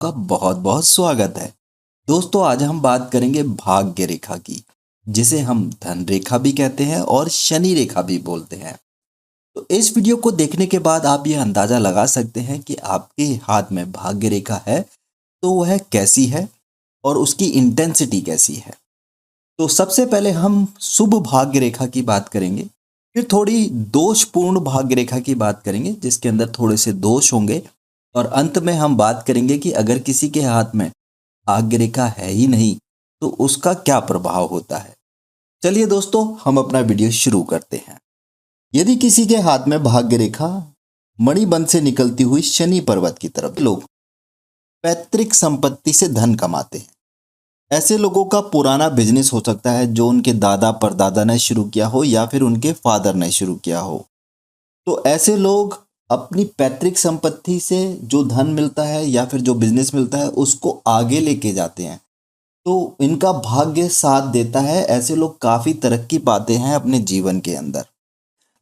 का बहुत बहुत स्वागत है। दोस्तों, आज हम बात करेंगे भाग्य रेखा की, जिसे हम धन रेखा भी कहते हैं और शनि रेखा भी बोलते हैं। तो इस वीडियो को देखने के बाद आप ये अंदाजा लगा सकते हैं कि आपके हाथ में भाग्य रेखा है तो वह कैसी है और उसकी इंटेंसिटी कैसी है। तो सबसे पहले हम शुभ भाग्य रेखा की बात करेंगे, फिर थोड़ी दोषपूर्ण भाग्य रेखा की बात करेंगे जिसके अंदर थोड़े से दोष होंगे, और अंत में हम बात करेंगे कि अगर किसी के हाथ में भाग्य रेखा है ही नहीं तो उसका क्या प्रभाव होता है। चलिए दोस्तों, हम अपना वीडियो शुरू करते हैं। यदि किसी के हाथ में भाग्य रेखा मणिबंध से निकलती हुई शनि पर्वत की तरफ, लोग पैतृक संपत्ति से धन कमाते हैं। ऐसे लोगों का पुराना बिजनेस हो सकता है जो उनके दादा परदादा ने शुरू किया हो या फिर उनके फादर ने शुरू किया हो। तो ऐसे लोग अपनी पैतृक संपत्ति से जो धन मिलता है या फिर जो बिजनेस मिलता है उसको आगे लेके जाते हैं। तो इनका भाग्य साथ देता है। ऐसे लोग काफ़ी तरक्की पाते हैं अपने जीवन के अंदर,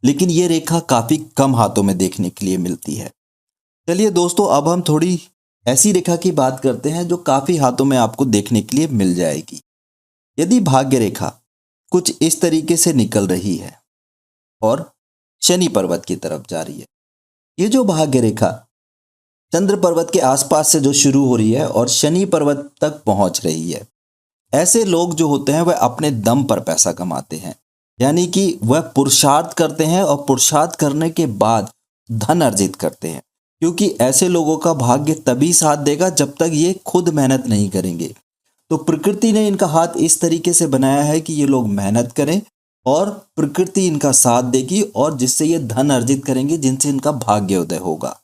लेकिन ये रेखा काफ़ी कम हाथों में देखने के लिए मिलती है। चलिए दोस्तों, अब हम थोड़ी ऐसी रेखा की बात करते हैं जो काफ़ी हाथों में आपको देखने के लिए मिल जाएगी। यदि भाग्य रेखा कुछ इस तरीके से निकल रही है और शनि पर्वत की तरफ जा रही है, ये जो भाग्य रेखा चंद्र पर्वत के आसपास से जो शुरू हो रही है और शनि पर्वत तक पहुंच रही है, ऐसे लोग जो होते हैं वह अपने दम पर पैसा कमाते हैं। यानी कि वह पुरुषार्थ करते हैं और पुरुषार्थ करने के बाद धन अर्जित करते हैं, क्योंकि ऐसे लोगों का भाग्य तभी साथ देगा जब तक ये खुद मेहनत नहीं करेंगे। तो प्रकृति ने इनका हाथ इस तरीके से बनाया है कि ये लोग मेहनत करें और प्रकृति इनका साथ देगी, और जिससे ये धन अर्जित करेंगे जिनसे इनका भाग्योदय होगा।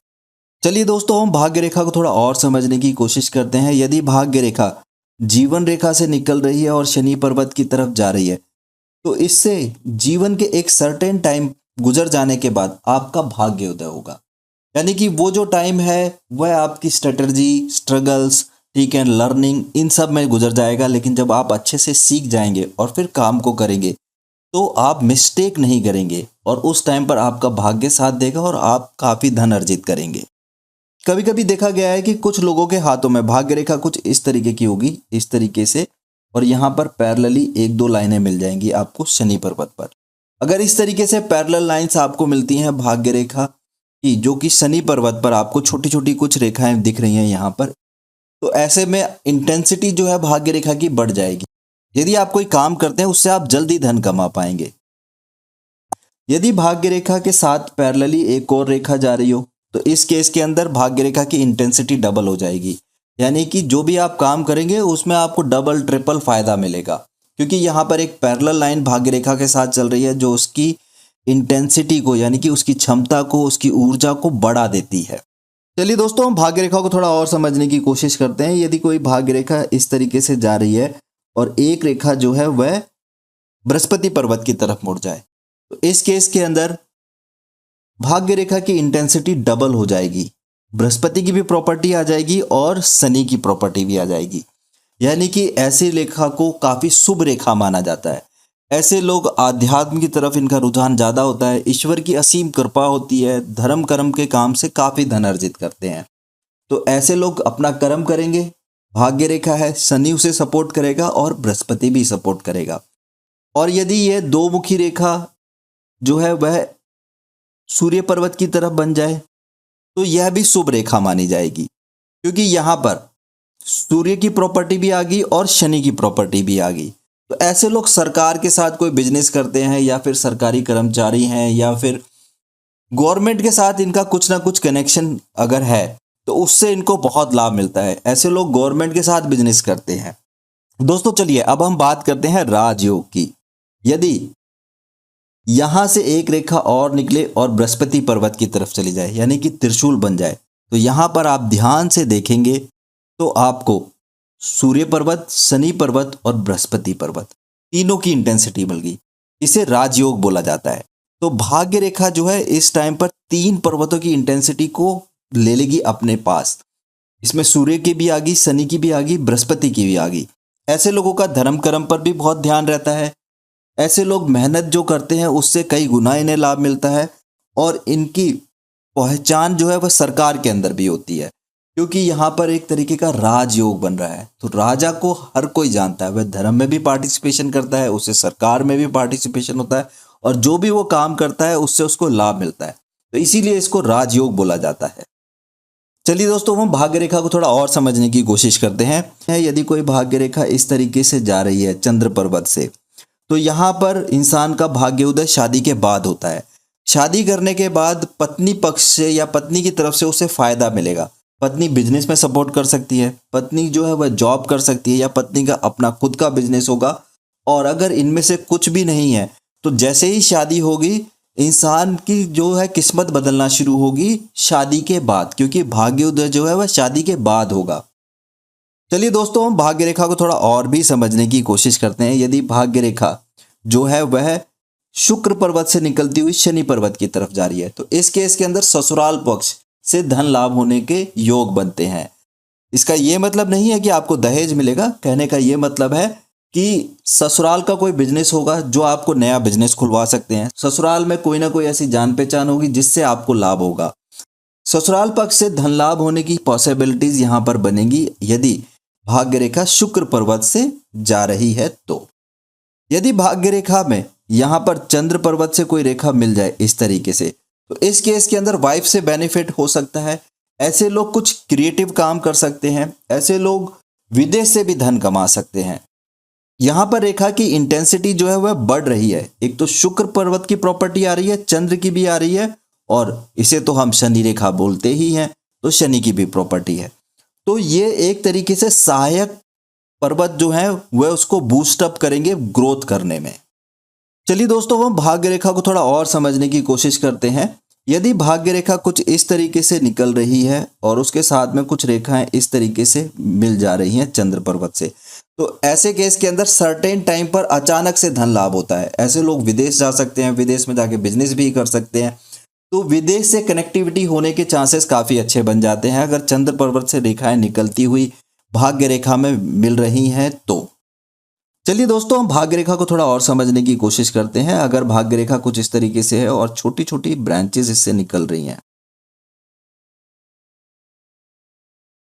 चलिए दोस्तों, हम भाग्य रेखा को थोड़ा और समझने की कोशिश करते हैं। यदि भाग्य रेखा जीवन रेखा से निकल रही है और शनि पर्वत की तरफ जा रही है, तो इससे जीवन के एक सर्टेन टाइम गुजर जाने के बाद आपका भाग्योदय होगा। यानी कि वो जो टाइम है वह आपकी स्ट्रेटजी, स्ट्रगल्स, ठीक है, लर्निंग, इन सब में गुजर जाएगा। लेकिन जब आप अच्छे से सीख जाएंगे और फिर काम को करेंगे तो आप मिस्टेक नहीं करेंगे और उस टाइम पर आपका भाग्य साथ देगा और आप काफ़ी धन अर्जित करेंगे। कभी कभी देखा गया है कि कुछ लोगों के हाथों में भाग्य रेखा कुछ इस तरीके की होगी, इस तरीके से, और यहाँ पर पैरेलली एक दो लाइनें मिल जाएंगी आपको शनि पर्वत पर। अगर इस तरीके से पैरेलल लाइंस आपको मिलती हैं भाग्य रेखा की, जो कि शनि पर्वत पर आपको छोटी छोटी कुछ रेखाएं दिख रही हैं यहाँ पर, तो ऐसे में इंटेंसिटी जो है भाग्य रेखा की बढ़ जाएगी। यदि आप कोई काम करते हैं उससे आप जल्दी धन कमा पाएंगे। यदि भाग्य रेखा के साथ पैरेलली एक और रेखा जा रही हो तो इस केस के अंदर भाग्य रेखा की इंटेंसिटी डबल हो जाएगी। यानी कि जो भी आप काम करेंगे उसमें आपको डबल ट्रिपल फायदा मिलेगा, क्योंकि यहाँ पर एक पैरेलल लाइन भाग्य रेखा के साथ चल रही है जो उसकी इंटेंसिटी को, यानी कि उसकी क्षमता को, उसकी ऊर्जा को बढ़ा देती है। चलिए दोस्तों, हम भाग्य रेखा को थोड़ा और समझने की कोशिश करते हैं। यदि कोई भाग्य रेखा इस तरीके से जा रही है और एक रेखा जो है वह बृहस्पति पर्वत की तरफ मुड़ जाए, तो इस केस के अंदर भाग्य रेखा की इंटेंसिटी डबल हो जाएगी। बृहस्पति की भी प्रॉपर्टी आ जाएगी और शनि की प्रॉपर्टी भी आ जाएगी। यानी कि ऐसी रेखा को काफ़ी शुभ रेखा माना जाता है। ऐसे लोग आध्यात्म की तरफ इनका रुझान ज़्यादा होता है, ईश्वर की असीम कृपा होती है, धर्म कर्म के काम से काफ़ी धन अर्जित करते हैं। तो ऐसे लोग अपना कर्म करेंगे, भाग्य रेखा है, शनि उसे सपोर्ट करेगा और बृहस्पति भी सपोर्ट करेगा। और यदि यह दो मुखी रेखा जो है वह सूर्य पर्वत की तरफ बन जाए तो यह भी शुभ रेखा मानी जाएगी, क्योंकि यहाँ पर सूर्य की प्रॉपर्टी भी आ गई और शनि की प्रॉपर्टी भी आ गई। तो ऐसे लोग सरकार के साथ कोई बिजनेस करते हैं या फिर सरकारी कर्मचारी हैं या फिर गवर्नमेंट के साथ इनका कुछ ना कुछ कनेक्शन अगर है तो उससे इनको बहुत लाभ मिलता है। ऐसे लोग गवर्नमेंट के साथ बिजनेस करते हैं। दोस्तों चलिए, अब हम बात करते हैं राजयोग की। यदि यहां से एक रेखा और निकले और बृहस्पति पर्वत की तरफ चली जाए, यानी कि त्रिशूल बन जाए, तो यहां पर आप ध्यान से देखेंगे तो आपको सूर्य पर्वत, शनि पर्वत और बृहस्पति पर्वत तीनों की इंटेंसिटी मिल गई। इसे राजयोग बोला जाता है। तो भाग्य रेखा जो है इस टाइम पर तीन पर्वतों की इंटेंसिटी को ले लेगी अपने पास। इसमें सूर्य की भी आ गई, शनि की भी आ गई, बृहस्पति की भी आ गई। ऐसे लोगों का धर्म कर्म पर भी बहुत ध्यान रहता है। ऐसे लोग मेहनत जो करते हैं उससे कई गुना इन्हें लाभ मिलता है और इनकी पहचान जो है वह सरकार के अंदर भी होती है। क्योंकि यहाँ पर एक तरीके का राजयोग बन रहा है। तो राजा को हर कोई जानता है, वह धर्म में भी पार्टिसिपेशन करता है, उसे सरकार में भी पार्टिसिपेशन होता है और जो भी वो काम करता है उससे उसको लाभ मिलता है। तो इसीलिए इसको राजयोग बोला जाता है। चलिए दोस्तों, हम भाग्य रेखा को थोड़ा और समझने की कोशिश करते हैं। यदि कोई भाग्य रेखा इस तरीके से जा रही है चंद्र पर्वत से, तो यहाँ पर इंसान का भाग्य उदय शादी के बाद होता है। शादी करने के बाद पत्नी पक्ष से या पत्नी की तरफ से उसे फायदा मिलेगा। पत्नी बिजनेस में सपोर्ट कर सकती है, पत्नी जो है वह जॉब कर सकती है, या पत्नी का अपना खुद का बिजनेस होगा। और अगर इनमें से कुछ भी नहीं है तो जैसे ही शादी होगी, इंसान की जो है किस्मत बदलना शुरू होगी शादी के बाद, क्योंकि भाग्य उदय जो है वह शादी के बाद होगा। चलिए दोस्तों, हम भाग्य रेखा को थोड़ा और भी समझने की कोशिश करते हैं। यदि भाग्य रेखा जो है वह शुक्र पर्वत से निकलती हुई शनि पर्वत की तरफ जा रही है, तो इस केस के अंदर ससुराल पक्ष से धन लाभ होने के योग बनते हैं। इसका यह मतलब नहीं है कि आपको दहेज मिलेगा, कहने का यह मतलब है कि ससुराल का कोई बिजनेस होगा जो आपको नया बिजनेस खुलवा सकते हैं। ससुराल में कोई ना कोई ऐसी जान पहचान होगी जिससे आपको लाभ होगा। ससुराल पक्ष से धन लाभ होने की पॉसिबिलिटीज यहां पर बनेगी यदि भाग्य रेखा शुक्र पर्वत से जा रही है। तो यदि भाग्य रेखा में यहां पर चंद्र पर्वत से कोई रेखा मिल जाए इस तरीके से, तो इस केस के अंदर वाइफ से बेनिफिट हो सकता है। ऐसे लोग कुछ क्रिएटिव काम कर सकते हैं, ऐसे लोग विदेश से भी धन कमा सकते हैं। यहां पर रेखा की इंटेंसिटी जो है वह बढ़ रही है। एक तो शुक्र पर्वत की प्रॉपर्टी आ रही है, चंद्र की भी आ रही है, और इसे तो हम शनि रेखा बोलते ही हैं, तो शनि की भी प्रॉपर्टी है। तो ये एक तरीके से सहायक पर्वत जो है वह उसको बूस्ट अप करेंगे ग्रोथ करने में। चलिए दोस्तों, हम भाग्य रेखा को थोड़ा और समझने की कोशिश करते हैं। यदि भाग्य रेखा कुछ इस तरीके से निकल रही है और उसके साथ में कुछ रेखाएं इस तरीके से मिल जा रही हैं चंद्र पर्वत से, तो ऐसे केस के अंदर सर्टेन टाइम पर अचानक से धन लाभ होता है। ऐसे लोग विदेश जा सकते हैं, विदेश में जाके बिजनेस भी कर सकते हैं। तो विदेश से कनेक्टिविटी होने के चांसेस काफ़ी अच्छे बन जाते हैं अगर चंद्र पर्वत से रेखाएं निकलती हुई भाग्य रेखा में मिल रही हैं तो। चलिए दोस्तों, हम भाग्य रेखा को थोड़ा और समझने की कोशिश करते हैं। अगर भाग्य रेखा कुछ इस तरीके से है और छोटी छोटी ब्रांचेस इससे निकल रही हैं,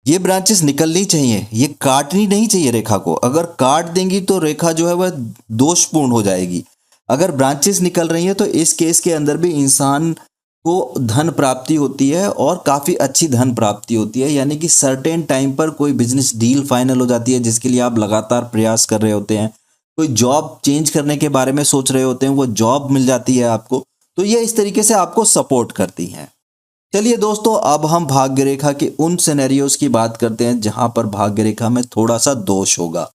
ये ब्रांचेस निकलनी चाहिए, ये काटनी नहीं चाहिए रेखा को। अगर काट देंगी तो रेखा जो है वह दोषपूर्ण हो जाएगी। अगर ब्रांचेस निकल रही हैं तो इस केस के अंदर भी इंसान को धन प्राप्ति होती है और काफ़ी अच्छी धन प्राप्ति होती है। यानी कि सर्टेन टाइम पर कोई बिजनेस डील फाइनल हो जाती है जिसके लिए आप लगातार प्रयास कर रहे होते हैं। कोई जॉब चेंज करने के बारे में सोच रहे होते हैं, वो जॉब मिल जाती है आपको। तो ये इस तरीके से आपको सपोर्ट करती हैं। चलिए दोस्तों, अब हम भाग्य रेखा के उन सिनेरियोज की बात करते हैं जहां पर भाग्य रेखा में थोड़ा सा दोष होगा।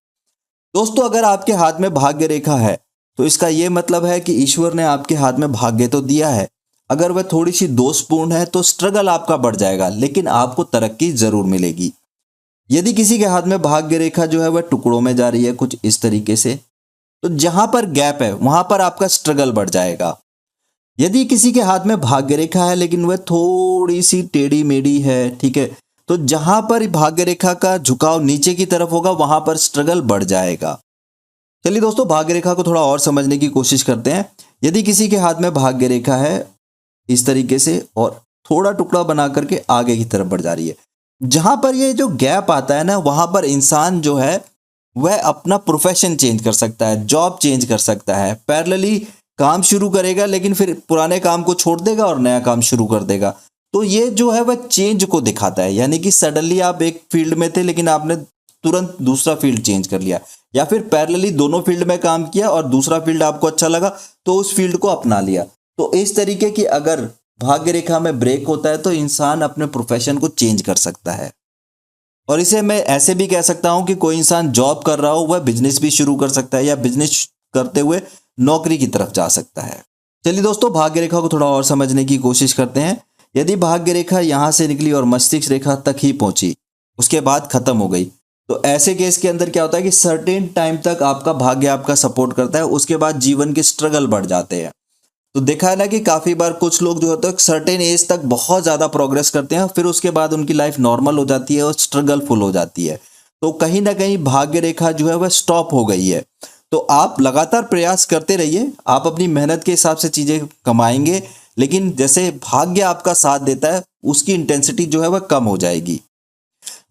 दोस्तों, अगर आपके हाथ में भाग्य रेखा है तो इसका यह मतलब है कि ईश्वर ने आपके हाथ में भाग्य तो दिया है। अगर वह थोड़ी सी दोषपूर्ण है तो स्ट्रगल आपका बढ़ जाएगा, लेकिन आपको तरक्की जरूर मिलेगी। यदि किसी के हाथ में भाग्य रेखा जो है वह टुकड़ों में जा रही है कुछ इस तरीके से, तो जहां पर गैप है वहां पर आपका स्ट्रगल बढ़ जाएगा। यदि किसी के हाथ में भाग्य रेखा है लेकिन वह थोड़ी सी टेढ़ी मेढ़ी है, ठीक है, तो जहां पर भाग्य रेखा का झुकाव नीचे की तरफ होगा वहां पर स्ट्रगल बढ़ जाएगा। चलिए दोस्तों, भाग्य रेखा को थोड़ा और समझने की कोशिश करते हैं। यदि किसी के हाथ में भाग्य रेखा है इस तरीके से और थोड़ा टुकड़ा बना करके आगे की तरफ बढ़ जा रही है, जहां पर ये जो गैप आता है ना, वहां पर इंसान जो है वह अपना प्रोफेशन चेंज कर सकता है, जॉब चेंज कर सकता है, पैरेलली काम शुरू करेगा लेकिन फिर पुराने काम को छोड़ देगा और नया काम शुरू कर देगा। तो ये जो है वह चेंज को दिखाता है। यानी कि सडनली आप एक फील्ड में थे लेकिन आपने तुरंत दूसरा फील्ड चेंज कर लिया, या फिर पैरेलली दोनों फील्ड में काम किया और दूसरा फील्ड आपको अच्छा लगा तो उस फील्ड को अपना लिया। तो इस तरीके की अगर भाग्य रेखा में ब्रेक होता है तो इंसान अपने प्रोफेशन को चेंज कर सकता है। और इसे मैं ऐसे भी कह सकता हूं कि कोई इंसान जॉब कर रहा हो वह बिजनेस भी शुरू कर सकता है, या बिजनेस करते हुए नौकरी की तरफ जा सकता है। चलिए दोस्तों, भाग्य रेखा को थोड़ा और समझने की कोशिश करते हैं। यदि भाग्य रेखा यहां से निकली और मस्तिष्क रेखा तक ही पहुंची, उसके बाद खत्म हो गई, तो ऐसे केस के अंदर क्या होता है कि सर्टेन टाइम तक आपका भाग्य आपका सपोर्ट करता है, उसके बाद जीवन के स्ट्रगल बढ़ जाते हैं। तो देखा है ना कि काफी बार कुछ लोग जो होते हैं सर्टेन एज तक बहुत ज्यादा प्रोग्रेस करते हैं, फिर उसके बाद उनकी लाइफ नॉर्मल हो जाती है और स्ट्रगल फुल हो जाती है। तो कहीं ना कहीं भाग्य रेखा जो है वह स्टॉप हो गई है। तो आप लगातार प्रयास करते रहिए, आप अपनी मेहनत के हिसाब से चीजें कमाएंगे, लेकिन जैसे भाग्य आपका साथ देता है उसकी इंटेंसिटी जो है वह कम हो जाएगी।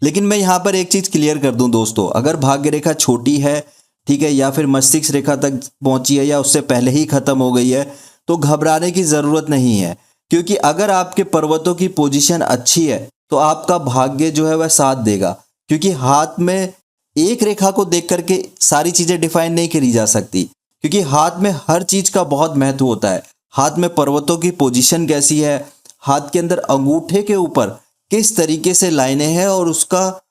लेकिन मैं यहाँ पर एक चीज क्लियर कर दूं दोस्तों, अगर भाग्य रेखा छोटी है, ठीक है, या फिर मस्तिष्क रेखा तक पहुंची है या उससे पहले ही खत्म हो गई है, तो घबराने की जरूरत नहीं है। क्योंकि अगर आपके पर्वतों की पोजीशन अच्छी है तो आपका भाग्य जो है वह साथ देगा। क्योंकि हाथ में एक रेखा को देख करके सारी चीजें डिफाइन नहीं करी जा सकती, क्योंकि हाथ में हर चीज का बहुत महत्व होता है। हाथ में पर्वतों की पोजीशन कैसी है, हाथ के अंदर अंगूठे के ऊपर किस तरीके से लाइनें हैं और उसका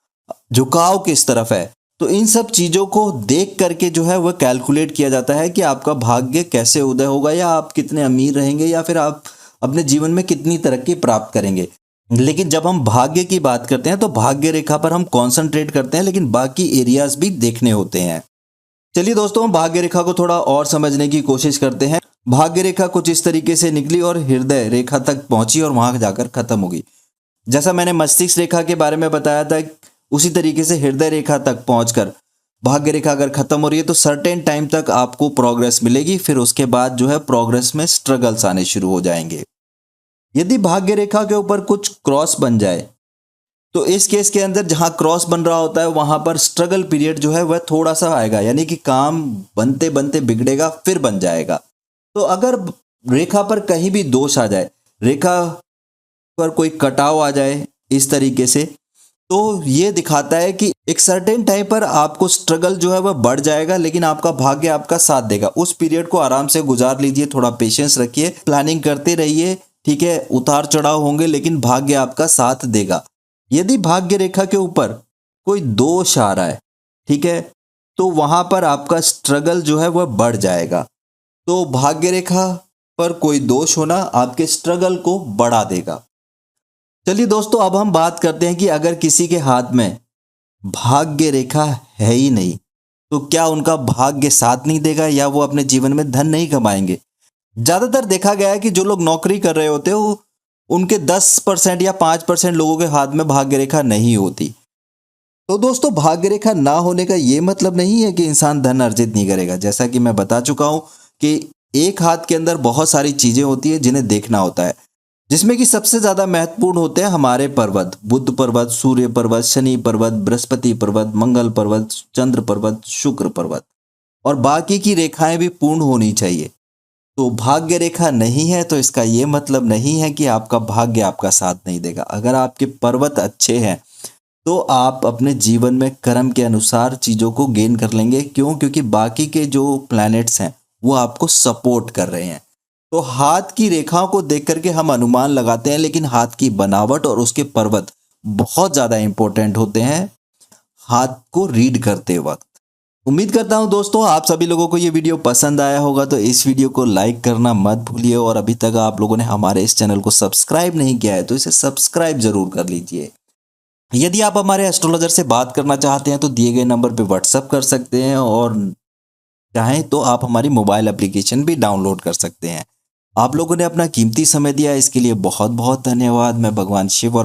झुकाव किस तरफ है, तो इन सब चीजों को देख करके जो है वह कैलकुलेट किया जाता है कि आपका भाग्य कैसे उदय होगा, या आप कितने अमीर रहेंगे, या फिर आप अपने जीवन में कितनी तरक्की प्राप्त करेंगे। लेकिन जब हम भाग्य की बात करते हैं तो भाग्य रेखा पर हम कॉन्सेंट्रेट करते हैं, लेकिन बाकी एरियाज भी देखने होते हैं। चलिए दोस्तों, हम भाग्य रेखा को थोड़ा और समझने की कोशिश करते हैं। भाग्य रेखा कुछ इस तरीके से निकली और हृदय रेखा तक पहुंची और वहां जाकर खत्म होगी। जैसा मैंने मस्तिष्क रेखा के बारे में बताया था, उसी तरीके से हृदय रेखा तक पहुंचकर भाग्य रेखा अगर खत्म हो रही है तो सर्टेन टाइम तक आपको प्रोग्रेस मिलेगी, फिर उसके बाद जो है प्रोग्रेस में स्ट्रगल्स आने शुरू हो जाएंगे। यदि भाग्य रेखा के ऊपर कुछ क्रॉस बन जाए तो इस केस के अंदर जहां क्रॉस बन रहा होता है वहां पर स्ट्रगल पीरियड जो है वह थोड़ा सा आएगा, यानी कि काम बनते बनते बिगड़ेगा फिर बन जाएगा। तो अगर रेखा पर कहीं भी दोष आ जाए, रेखा पर कोई कटाव आ जाए इस तरीके से, तो ये दिखाता है कि एक सर्टेन टाइम पर आपको स्ट्रगल जो है वह बढ़ जाएगा, लेकिन आपका भाग्य आपका साथ देगा। उस पीरियड को आराम से गुजार लीजिए, थोड़ा पेशेंस रखिए, प्लानिंग करते रहिए, ठीक है। उतार चढ़ाव होंगे लेकिन भाग्य आपका साथ देगा। यदि भाग्य रेखा के ऊपर कोई दोष आ रहा है, ठीक है, तो वहां पर आपका स्ट्रगल जो है वह बढ़ जाएगा। तो भाग्य रेखा पर कोई दोष होना आपके स्ट्रगल को बढ़ा देगा। चलिए दोस्तों, अब हम बात करते हैं कि अगर किसी के हाथ में भाग्य रेखा है ही नहीं तो क्या उनका भाग्य साथ नहीं देगा, या वो अपने जीवन में धन नहीं कमाएंगे। ज्यादातर देखा गया है कि जो लोग नौकरी कर रहे होते हैं उनके 10% या 5% लोगों के हाथ में भाग्य रेखा नहीं होती। तो दोस्तों, भाग्य रेखा ना होने का ये मतलब नहीं है कि इंसान धन अर्जित नहीं करेगा। जैसा कि मैं बता चुका हूं कि एक हाथ के अंदर बहुत सारी चीजें होती है जिन्हें देखना होता है, जिसमें कि सबसे ज्यादा महत्वपूर्ण होते हैं हमारे पर्वत, बुध पर्वत, सूर्य पर्वत, शनि पर्वत, बृहस्पति पर्वत, मंगल पर्वत, चंद्र पर्वत, शुक्र पर्वत, और बाकी की रेखाएं भी पूर्ण होनी चाहिए। तो भाग्य रेखा नहीं है तो इसका यह मतलब नहीं है कि आपका भाग्य आपका साथ नहीं देगा। अगर आपके पर्वत अच्छे हैं तो आप अपने जीवन में कर्म के अनुसार चीजों को गेन कर लेंगे। क्यों? क्योंकि बाकी के जो प्लैनेट्स हैं वो आपको सपोर्ट कर रहे हैं। तो हाथ की रेखाओं को देख करके हम अनुमान लगाते हैं, लेकिन हाथ की बनावट और उसके पर्वत बहुत ज्यादा इंपॉर्टेंट होते हैं हाथ को रीड करते वक्त। उम्मीद करता हूं दोस्तों आप सभी लोगों को ये वीडियो पसंद आया होगा, तो इस वीडियो को लाइक करना मत भूलिए, और अभी तक आप लोगों ने हमारे इस चैनल को सब्सक्राइब नहीं किया है तो इसे सब्सक्राइब जरूर कर लीजिए। यदि आप हमारे एस्ट्रोलॉजर से बात करना चाहते हैं तो दिए गए नंबर पे व्हाट्सएप कर सकते हैं, और चाहें तो आप हमारी मोबाइल एप्लीकेशन भी डाउनलोड कर सकते हैं। आप लोगों ने अपना कीमती समय दिया, इसके लिए बहुत बहुत धन्यवाद। मैं भगवान शिव और